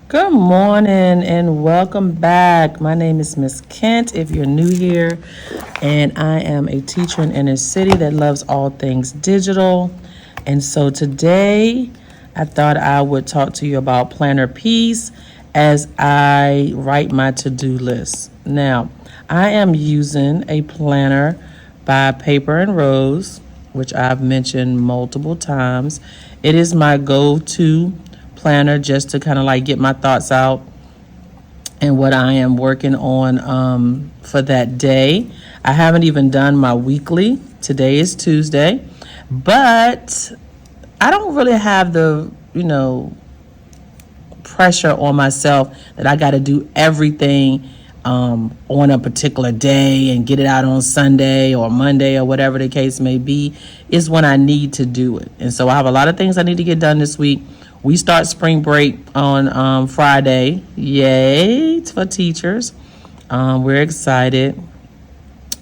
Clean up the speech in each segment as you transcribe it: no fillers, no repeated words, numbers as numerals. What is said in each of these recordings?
Good morning and welcome back. My name is Miss Kent if you're new here, and I am a teacher in inner city that loves all things digital. And so today I thought I would talk to you about planner peace as I write my to-do list. Now, I am using a planner by Paper and Rose, which I've mentioned multiple times. It is my go-to planner just to kind of like get my thoughts out and what I am working on for that day. I haven't even done my weekly. Today is Tuesday, but I don't really have the, pressure on myself that I got to do everything on a particular day and get it out on Sunday or Monday or whatever the case may be, is when I need to do it. And so I have a lot of things I need to get done this week. We start spring break on Friday. Yay, it's for teachers. We're excited.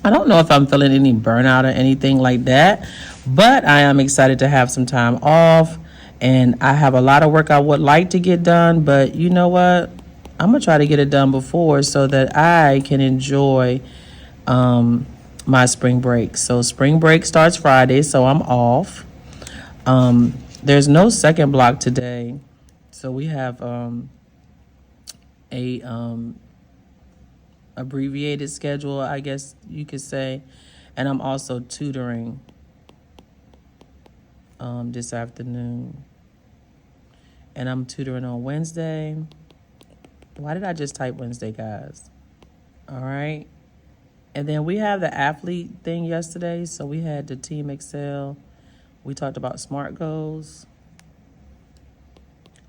I don't know if I'm feeling any burnout or anything like that, but I am excited to have some time off. And I have a lot of work I would like to get done, but you know what? I'm going to try to get it done before so that I can enjoy my spring break. So spring break starts Friday, so I'm off. There's no second block today, so we have a abbreviated schedule, I guess you could say, and I'm also tutoring this afternoon, and I'm tutoring on Wednesday. Why did I just type Wednesday, guys? All right, and then we have the athlete thing yesterday, so we had the Team Excel. We talked about SMART goals.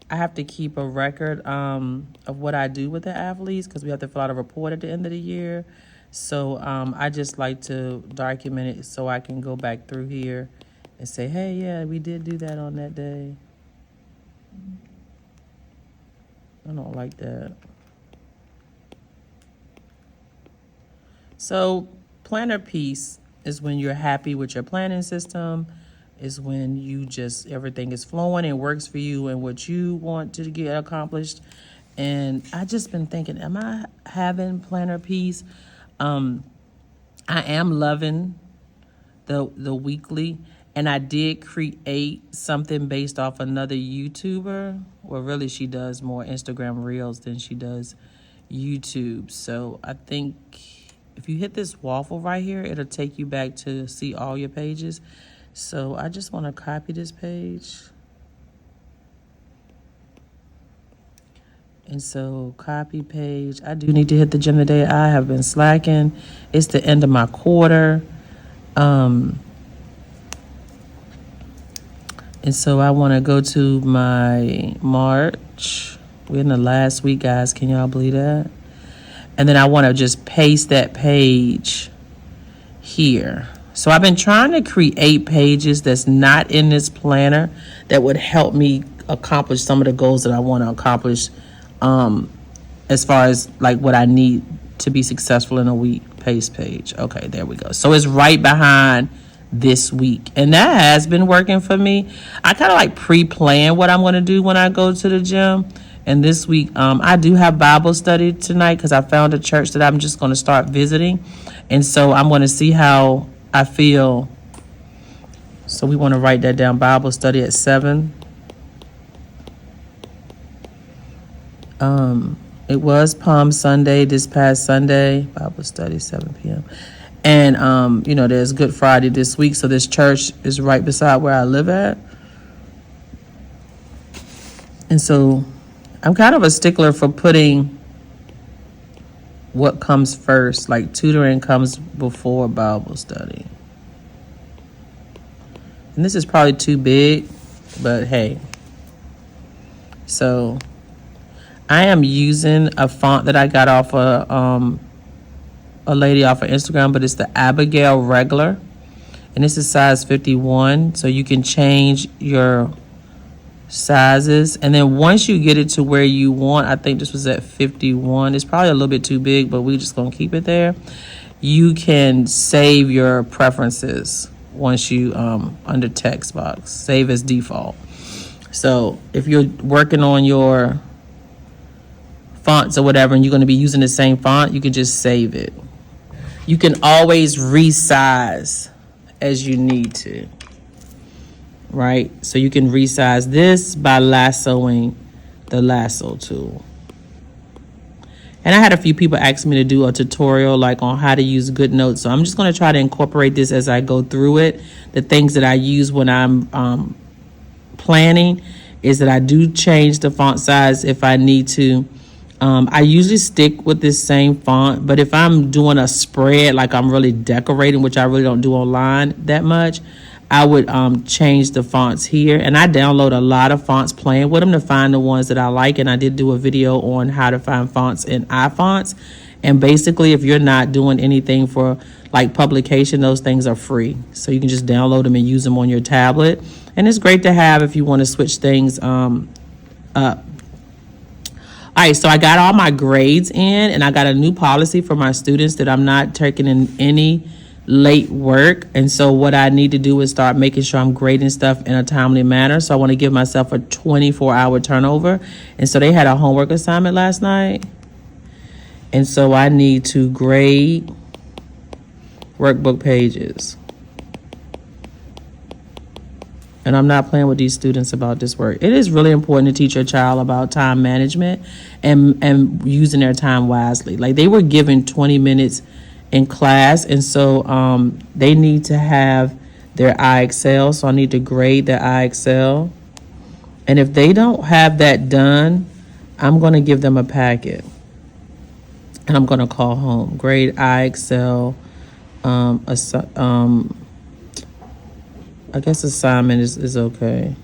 I have to keep a record of what I do with the athletes because we have to fill out a report at the end of the year. So I just like to document it so I can go back through here and say, hey, yeah, we did do that on that day. I don't like that. So planner piece is when you're happy with your planning system, is when you just, everything is flowing and works for you and what you want to get accomplished. And I just been thinking, am I having planner peace? I am loving the weekly, and I did create something based off another YouTuber. Well, really, she does more Instagram Reels than she does YouTube. So I think if you hit this waffle right here, it'll take you back to see all your pages. So I just want to copy this page. And so copy page. I do need to hit the gym today. I have been slacking. It's the end of my quarter. And so I want to go to my March. We're in the last week, guys. Can y'all believe that? And then I want to just paste that page here. So I've been trying to create pages that's not in this planner that would help me accomplish some of the goals that I want to accomplish as far as like what I need to be successful in a week. Paste page. Okay, there we go. So it's right behind this week. And that has been working for me. I kind of like pre-plan what I'm going to do when I go to the gym. And this week, I do have Bible study tonight because I found a church that I'm just going to start visiting. And so I'm going to see how I feel. So we want to write that down. Bible study at 7. It was Palm Sunday this past Sunday. Bible study 7 p.m. And there's Good Friday this week. So this church is right beside where I live at. And so I'm kind of a stickler for putting what comes first. Like tutoring comes before Bible study. And this is probably too big, but hey. So I am using a font that I got off a lady off of Instagram, but it's the Abigail Regular. And this is size 51. So you can change your sizes. And then once you get it to where you want, I think this was at 51. It's probably a little bit too big, but we're just going to keep it there. You can save your preferences once you, under text box, save as default. So if you're working on your fonts or whatever, and you're going to be using the same font, you can just save it. You can always resize as you need to, right? So you can resize this by lassoing the lasso tool. And I had a few people ask me to do a tutorial like on how to use Goodnotes. So I'm just going to try to incorporate this as I go through it. The things that I use when I'm planning is that I do change the font size if I need to. I usually stick with this same font, but if I'm doing a spread, like I'm really decorating, which I really don't do online that much, I would change the fonts here. And I download a lot of fonts, playing with them to find the ones that I like. And I did do a video on how to find fonts in iFonts. And basically, if you're not doing anything for like publication, those things are free. So you can just download them and use them on your tablet. And it's great to have if you want to switch things up. All right, so I got all my grades in, and I got a new policy for my students that I'm not taking in any late work. And so what I need to do is start making sure I'm grading stuff in a timely manner. So I want to give myself a 24-hour turnover. And so they had a homework assignment last night. And so I need to grade workbook pages. And I'm not playing with these students about this work. It is really important to teach your child about time management and using their time wisely. Like, they were given 20 minutes in class, and so they need to have their iExcel. So I need to grade their iExcel. And if they don't have that done, I'm going to give them a packet. And I'm going to call home. Grade iExcel. I guess assignment is okay.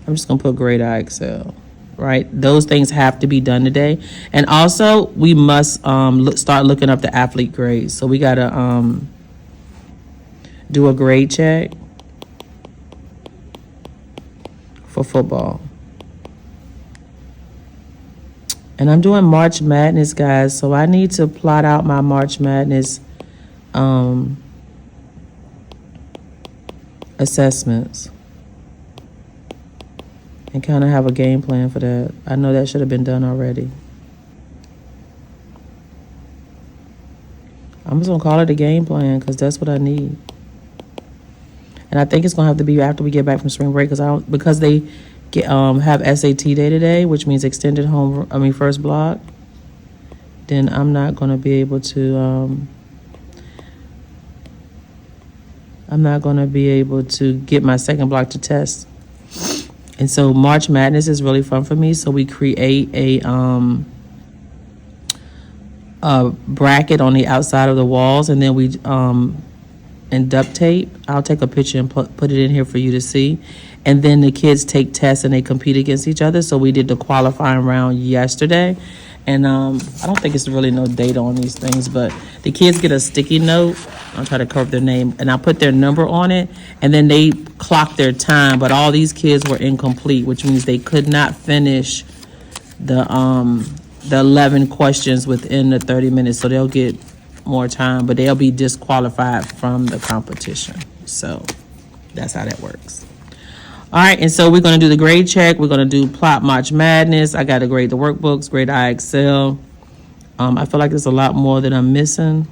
I'm just gonna put grade iExcel, right? Those things have to be done today. And also, we must start looking up the athlete grades. So we gotta do a grade check for football. And I'm doing March Madness, guys, so I need to plot out my March Madness assessments and kind of have a game plan for that. I know that should have been done already. I'm just gonna call it a game plan because that's what I need. And I think it's gonna have to be after we get back from spring break because they have SAT day today, which means extended first block. Then I'm not gonna be able to. I'm not gonna be able to get my second block to test. And so March Madness is really fun for me. So we create a bracket on the outside of the walls, and then we and duct tape. I'll take a picture and put it in here for you to see. And then the kids take tests and they compete against each other. So we did the qualifying round yesterday. And I don't think it's really no data on these things, but the kids get a sticky note. I'll try to cover their name, and I'll put their number on it, and then they clock their time. But all these kids were incomplete, which means they could not finish the 11 questions within the 30 minutes. So they'll get more time, but they'll be disqualified from the competition. So that's how that works. All right, and so we're going to do the grade check. We're going to do plot March Madness. I got to grade the workbooks, grade iExcel. I feel like there's a lot more that I'm missing.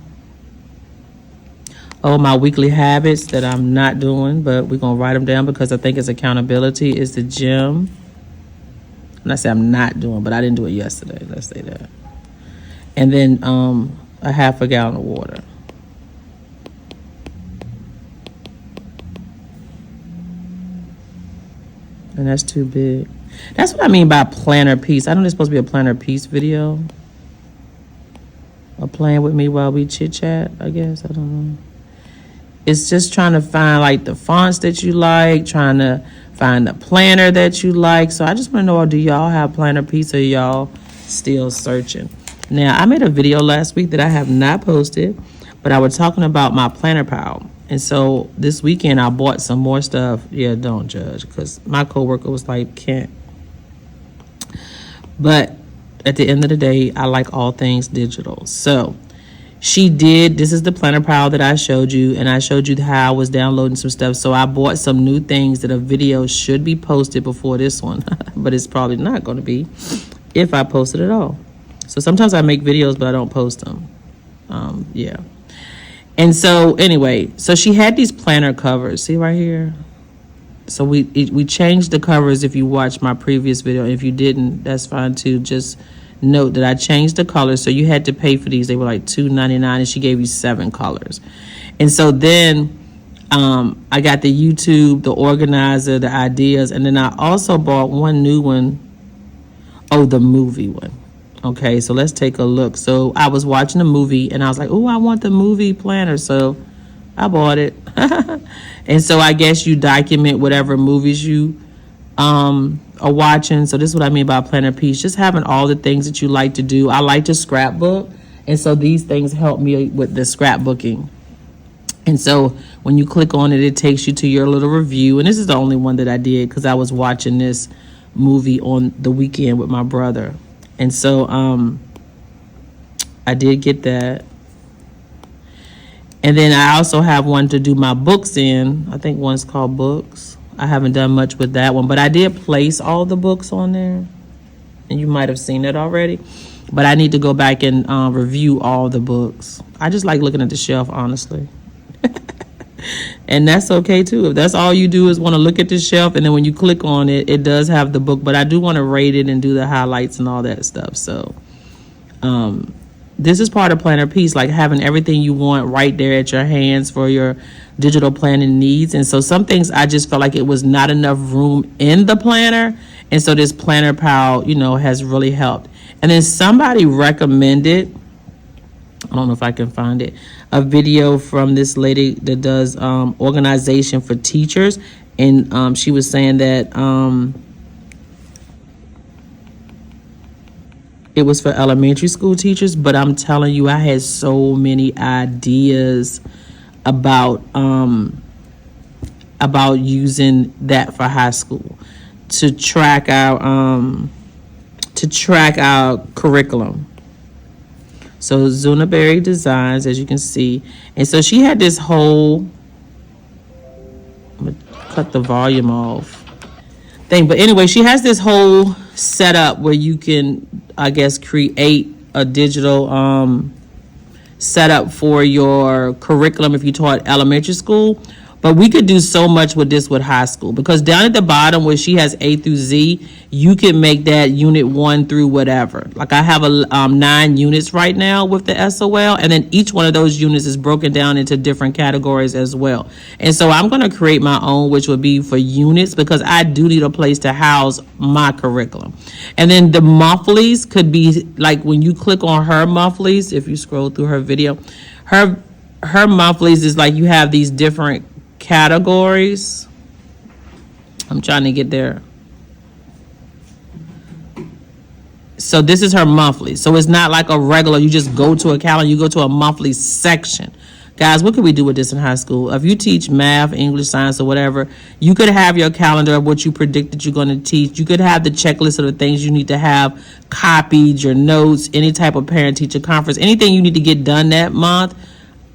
Oh, my weekly habits that I'm not doing, but we're going to write them down because I think it's accountability is the gym. And I say I'm not doing, but I didn't do it yesterday. Let's say that. And then a half a gallon of water. And that's too big. That's what I mean by planner piece. I know there's supposed to be a planner piece video. Or playing with me while we chit chat, I guess. I don't know. It's just trying to find like the fonts that you like, trying to find the planner that you like. So I just want to know, do y'all have planner piece or y'all still searching? Now, I made a video last week that I have not posted, but I was talking about my planner pal. And so this weekend I bought some more stuff. Yeah, don't judge, because my coworker was like, can't. But at the end of the day, I like all things digital. So This is the planner pile that I showed you, and I showed you how I was downloading some stuff. So I bought some new things that a video should be posted before this one, but it's probably not going to be if I post it at all. So sometimes I make videos, but I don't post them. Yeah. And so anyway, so she had these planner covers. See right here? So we changed the covers if you watched my previous video. If you didn't, that's fine too. Just note that I changed the colors. So you had to pay for these. They were like $2.99, and she gave you 7 colors. And so then I got the YouTube, the organizer, the ideas, and then I also bought one new one. Oh, the movie one. Okay, so let's take a look. So I was watching a movie, and I was like, oh, I want the movie planner. So I bought it. And so I guess you document whatever movies you are watching. So this is what I mean by planner piece. Just having all the things that you like to do. I like to scrapbook. And so these things help me with the scrapbooking. And so when you click on it, it takes you to your little review. And this is the only one that I did because I was watching this movie on the weekend with my brother. And so I did get that. And then I also have one to do my books in. I think one's called books. I haven't done much with that one, but I did place all the books on there. And you might have seen it already. But I need to go back and review all the books. I just like looking at the shelf, honestly. And that's okay too. If that's all you do is want to look at the shelf, and then when you click on it, it does have the book. But I do want to rate it and do the highlights and all that stuff. So this is part of planner piece, like having everything you want right there at your hands for your digital planning needs. And so some things I just felt like it was not enough room in the planner. And so this planner pile, has really helped. And then somebody recommended, I don't know if I can find it, a video from this lady that does organization for teachers. And she was saying that it was for elementary school teachers, but I'm telling you, I had so many ideas about using that for high school to track our curriculum. So Zuna Berry Designs, as you can see, and so she had this whole, I'm gonna cut the volume off thing, but anyway, she has this whole setup where you can, I guess, create a digital setup for your curriculum if you taught elementary school. But we could do so much with this with high school, because down at the bottom where she has A through Z, you can make that unit 1 through whatever. Like I have 9 units right now with the SOL, and then each one of those units is broken down into different categories as well. And so I'm going to create my own, which would be for units, because I do need a place to house my curriculum. And then the monthlies could be like when you click on her monthlies, if you scroll through her video, her monthlies is like you have these different categories. I'm trying to get there. So this is her monthly. So it's not like a regular, you just go to a calendar, you go to a monthly section. Guys, what could we do with this in high school? If you teach math, English, science, or whatever, you could have your calendar of what you predict that you're going to teach. You could have the checklist of the things you need to have copied, your notes, any type of parent-teacher conference, anything you need to get done that month.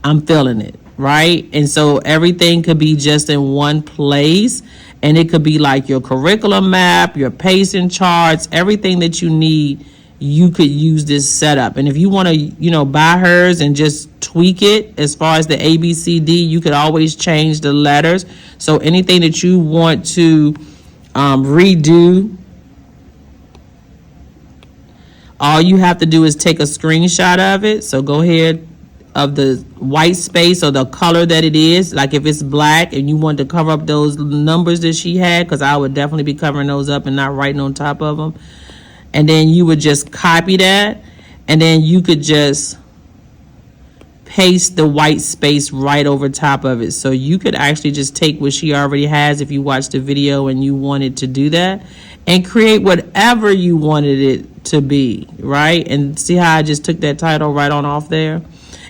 I'm feeling it. Right? And so everything could be just in one place, and it could be like your curriculum map, your pacing charts, everything that you need. You could use this setup. And if you want to, buy hers and just tweak it as far as the ABCD, you could always change the letters. So anything that you want to redo, all you have to do is take a screenshot of it. So go ahead, of the white space or the color that it is. Like if it's black and you want to cover up those numbers that she had, because I would definitely be covering those up and not writing on top of them. And then you would just copy that, and then you could just paste the white space right over top of it. So you could actually just take what she already has if you watched the video and you wanted to do that, and create whatever you wanted it to be, right? And see how I just took that title right on off there?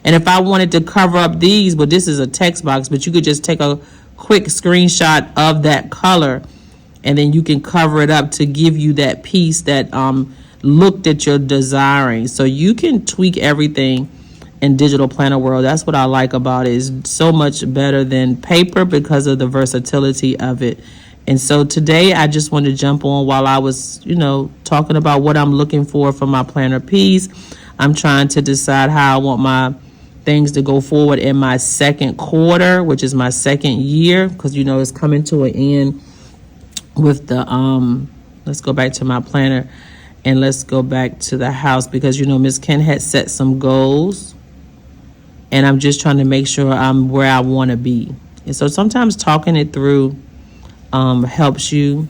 And if I wanted to cover up these, but this is a text box, but you could just take a quick screenshot of that color, and then you can cover it up to give you that piece that look that you're desiring. So you can tweak everything in digital planner world. That's what I like about it. It's so much better than paper because of the versatility of it. And so today I just wanted to jump on while I was, talking about what I'm looking for my planner piece. I'm trying to decide how I want my things to go forward in my second quarter, which is my second year, because it's coming to an end with the let's go back to my planner and let's go back to the house, because Miss Ken had set some goals and I'm just trying to make sure I'm where I want to be. And so sometimes talking it through helps you.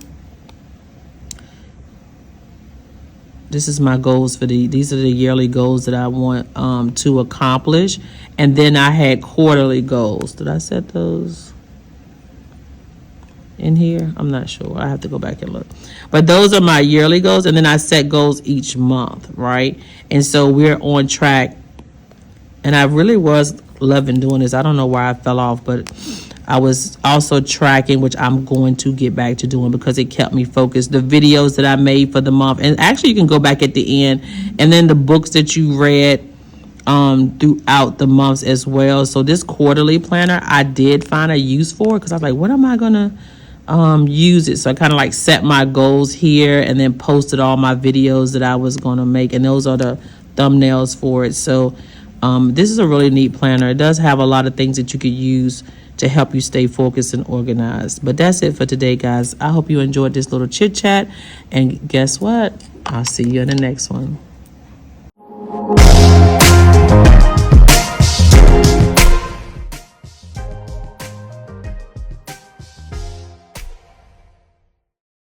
This is my goals these are the yearly goals that I want to accomplish. And then I had quarterly goals. Did I set those in here? I'm not sure. I have to go back and look. But those are my yearly goals. And then I set goals each month, right? And so we're on track. And I really was loving doing this. I don't know why I fell off, but I was also tracking, which I'm going to get back to doing because it kept me focused. The videos that I made for the month, and actually you can go back at the end, and then the books that you read throughout the months as well. So this quarterly planner, I did find a use for, because I was like, what am I gonna use it? So I kind of like set my goals here and then posted all my videos that I was gonna make, and those are the thumbnails for it. So this is a really neat planner. It does have a lot of things that you could use to help you stay focused and organized. But that's it for today, guys. I hope you enjoyed this little chit chat, and guess what? I'll see you in the next one.